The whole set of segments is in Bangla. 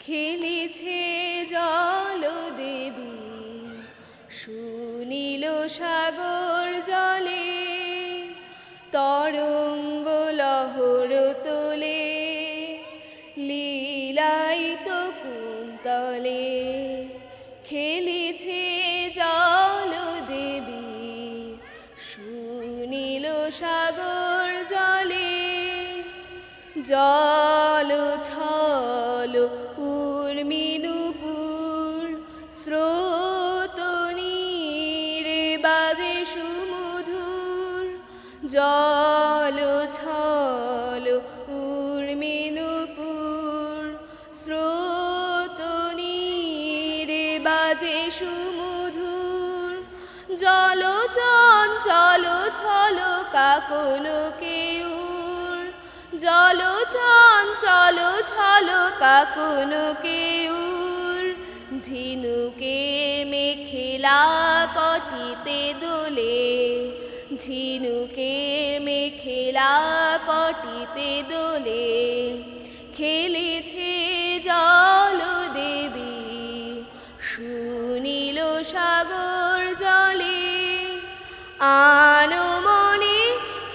খেলেছে জল দেবী সুনীল সাগর জলে তরঙ্গ লহর তোলে লীলায়িত কুন্তলে খেলেছে জল দেবী সুনীল সাগর জলে জল ছল উর্মিনুপুর স্রোত নীরে বাজে সুমধুর জল ছল উর্মিনুপুর স্রোত নীরে বাজে সুমধুর জল চঞ্চল ছল কাকন কেউর জল চঞ্চল ছল কাকন কেউর ঝিনুকের মেখেলা কটিতে দোলে ঝিনুকের মেখেলা কটিতে দোলে খেলেছে জল দেবী সুনীল সাগর জলে আনমনে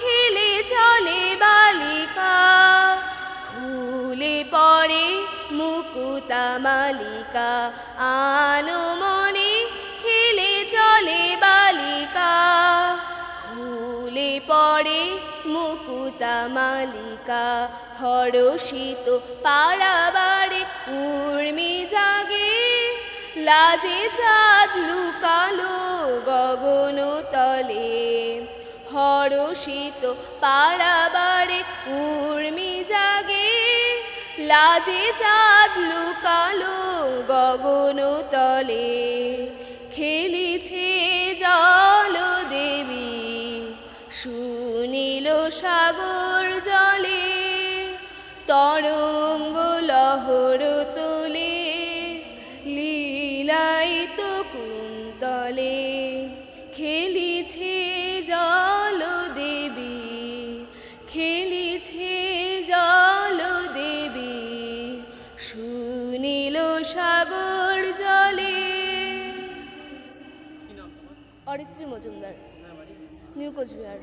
খেলে চলে বালিকা খুলে পড়ে মুকুতা মালিকা আনমনে খেলে চলে বালিকা খুলে পড়ে মুকুতা মালিকা হরষিত পাড়াবাড়ে উর্মি জাগে লাজে চাঁদ লুকালো গগন তলে হরষিত পাড়াবাড়ে উর্মি জাগে লাজে চাঁদ লুকালো গগন তলে খেলিছে জল দেবী সুনীল সাগর জলে তরঙ্গ লহর তোলে লীলায়িত কুন্তলে খেলিছে জল দেবী খেলিছে জল দেবী সুনীল সাগর জলে। অরিত্রী মজুমদার, নিউ কোচবিহার।